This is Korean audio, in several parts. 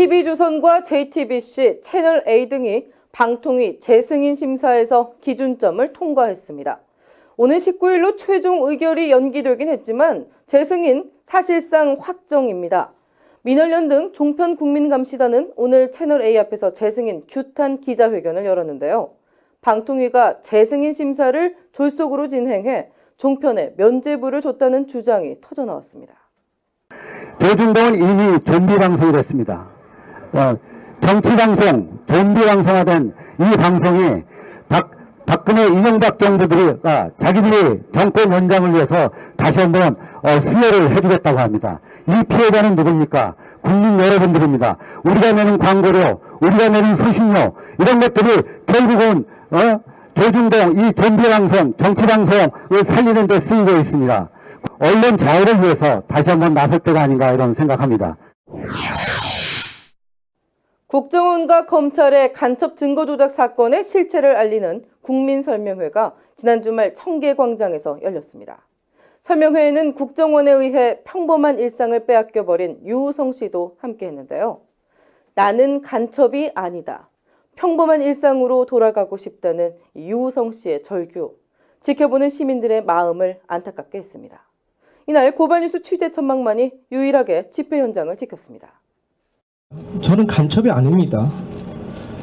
TV조선과 JTBC, 채널A 등이 방통위 재승인 심사에서 기준점을 통과했습니다. 오는 19일로 최종 의결이 연기되긴 했지만 재승인 사실상 확정입니다. 민원련 등 종편 국민감시단은 오늘 채널A 앞에서 재승인 규탄 기자회견을 열었는데요. 방통위가 재승인 심사를 졸속으로 진행해 종편에 면죄부를 줬다는 주장이 터져나왔습니다. 조중동은 이미 좀비 방송이 됐습니다. 정치방송, 좀비 방송화된 이 방송이 박근혜 이명박 정부가 자기들이 정권 연장을 위해서 다시 한번 수혜를 해주겠다고 합니다. 이 피해자는 누굽니까? 국민 여러분들입니다. 우리가 내는 광고료, 우리가 내는 수신료 이런 것들이 결국은 조중동 이 좀비 방송, 정치 방송을 살리는 데 쓰이고 있습니다. 언론 자유를 위해서 다시 한번 나설 때가 아닌가 이런 생각합니다. 국정원과 검찰의 간첩 증거 조작 사건의 실체를 알리는 국민설명회가 지난 주말 청계광장에서 열렸습니다. 설명회에는 국정원에 의해 평범한 일상을 빼앗겨버린 유우성 씨도 함께했는데요. 나는 간첩이 아니다. 평범한 일상으로 돌아가고 싶다는 유우성 씨의 절규, 지켜보는 시민들의 마음을 안타깝게 했습니다. 이날 고발뉴스 취재 천막만이 유일하게 집회 현장을 지켰습니다. 저는 간첩이 아닙니다.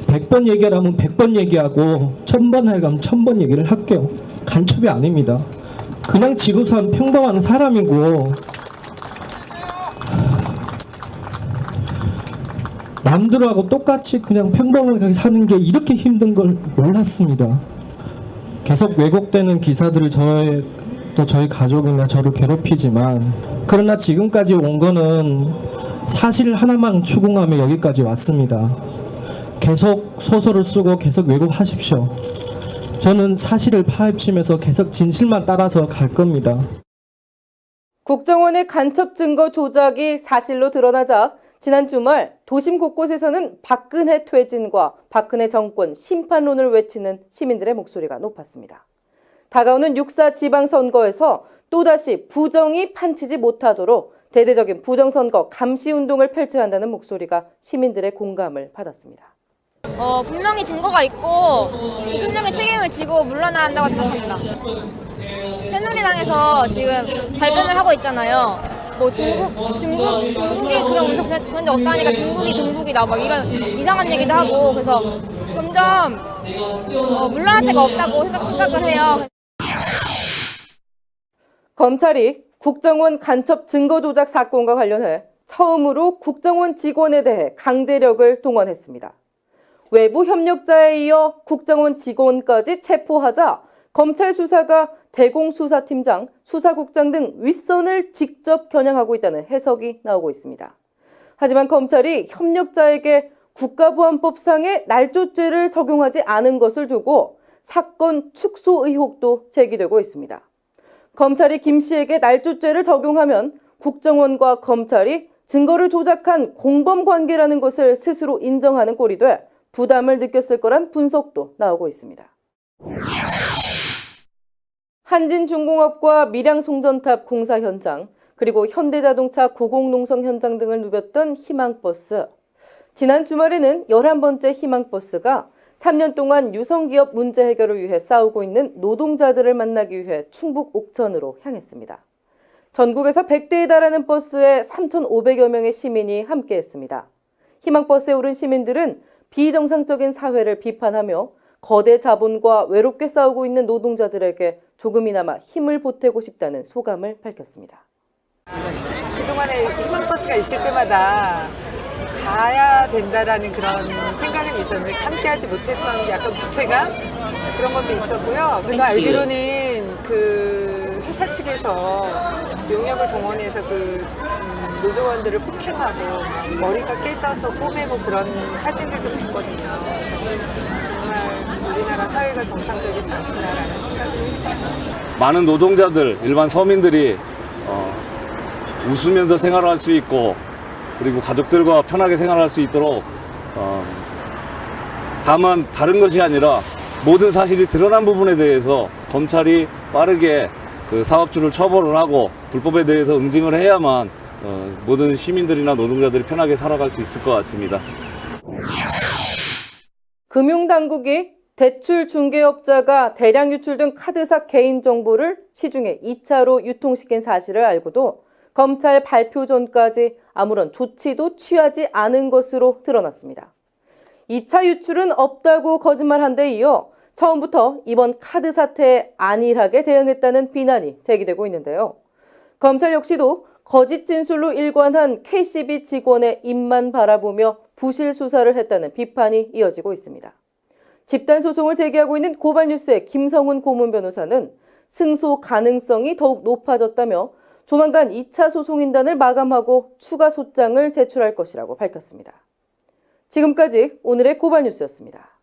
100번 얘기하라면 100번 얘기하고 1000번 하려면 1000번 얘기를 할게요. 간첩이 아닙니다. 그냥 지구상 평범한 사람이고 남들하고 똑같이 그냥 평범하게 사는 게 이렇게 힘든 걸 몰랐습니다. 계속 왜곡되는 기사들을 저희 가족이나 저를 괴롭히지만 그러나 지금까지 온 거는 사실 하나만 추궁하며 여기까지 왔습니다. 계속 소설을 쓰고 계속 왜곡하십시오. 저는 사실을 파헤치면서 계속 진실만 따라서 갈 겁니다. 국정원의 간첩 증거 조작이 사실로 드러나자 지난 주말 도심 곳곳에서는 박근혜 퇴진과 박근혜 정권 심판론을 외치는 시민들의 목소리가 높았습니다. 다가오는 6.4 지방선거에서 또다시 부정이 판치지 못하도록 대대적인 부정선거 감시운동을 펼쳐야 한다는 목소리가 시민들의 공감을 받았습니다. 분명히 증거가 있고 대통령의 책임을 지고 물러나야 한다고 생각합니다. 새누리당에서 지금 발변을 하고 있잖아요. 뭐 중국이 그런 그런 데 없다 하니까 중국이 종북이다 막 이런 이상한 얘기도 하고 그래서 점점 물러날 데가 없다고 생각을 해요. 검찰이 국정원 간첩 증거 조작 사건과 관련해 처음으로 국정원 직원에 대해 강제력을 동원했습니다. 외부 협력자에 이어 국정원 직원까지 체포하자 검찰 수사가 대공수사팀장, 수사국장 등 윗선을 직접 겨냥하고 있다는 해석이 나오고 있습니다. 하지만 검찰이 협력자에게 국가보안법상의 날조죄를 적용하지 않은 것을 두고 사건 축소 의혹도 제기되고 있습니다. 검찰이 김 씨에게 날조죄를 적용하면 국정원과 검찰이 증거를 조작한 공범 관계라는 것을 스스로 인정하는 꼴이 돼 부담을 느꼈을 거란 분석도 나오고 있습니다. 한진중공업과 밀양송전탑 공사 현장, 그리고 현대자동차 고공농성 현장 등을 누볐던 희망버스. 지난 주말에는 11번째 희망버스가 3년 동안 유성기업 문제 해결을 위해 싸우고 있는 노동자들을 만나기 위해 충북 옥천으로 향했습니다. 전국에서 100대에 달하는 버스에 3,500여 명의 시민이 함께했습니다. 희망버스에 오른 시민들은 비정상적인 사회를 비판하며 거대 자본과 외롭게 싸우고 있는 노동자들에게 조금이나마 힘을 보태고 싶다는 소감을 밝혔습니다. 그동안에 희망버스가 있을 때마다 가야 된다라는 그런 생각은 있었는데 함께하지 못했던 약간 부채감 그런 것도 있었고요. 그리고 알기로는 그 회사 측에서 용역을 동원해서 그 노조원들을 폭행하고 머리가 깨져서 꼬매고 그런 사진들도 봤거든요. 정말 우리나라 사회가 정상적이지 않구나라는 생각을 했어요. 많은 노동자들, 일반 서민들이 웃으면서 생활할 수 있고 그리고 가족들과 편하게 생활할 수 있도록 다만 다른 것이 아니라 모든 사실이 드러난 부분에 대해서 검찰이 빠르게 그 사업주를 처벌을 하고 불법에 대해서 응징을 해야만 모든 시민들이나 노동자들이 편하게 살아갈 수 있을 것 같습니다. 금융당국이 대출 중개업자가 대량 유출된 카드사 개인정보를 시중에 2차로 유통시킨 사실을 알고도 검찰 발표 전까지 아무런 조치도 취하지 않은 것으로 드러났습니다. 2차 유출은 없다고 거짓말한 데 이어 처음부터 이번 카드 사태에 안일하게 대응했다는 비난이 제기되고 있는데요. 검찰 역시도 거짓 진술로 일관한 KCB 직원의 입만 바라보며 부실 수사를 했다는 비판이 이어지고 있습니다. 집단 소송을 제기하고 있는 고발뉴스의 김성훈 고문 변호사는 승소 가능성이 더욱 높아졌다며 조만간 2차 소송인단을 마감하고 추가 소장을 제출할 것이라고 밝혔습니다. 지금까지 오늘의 고발뉴스였습니다.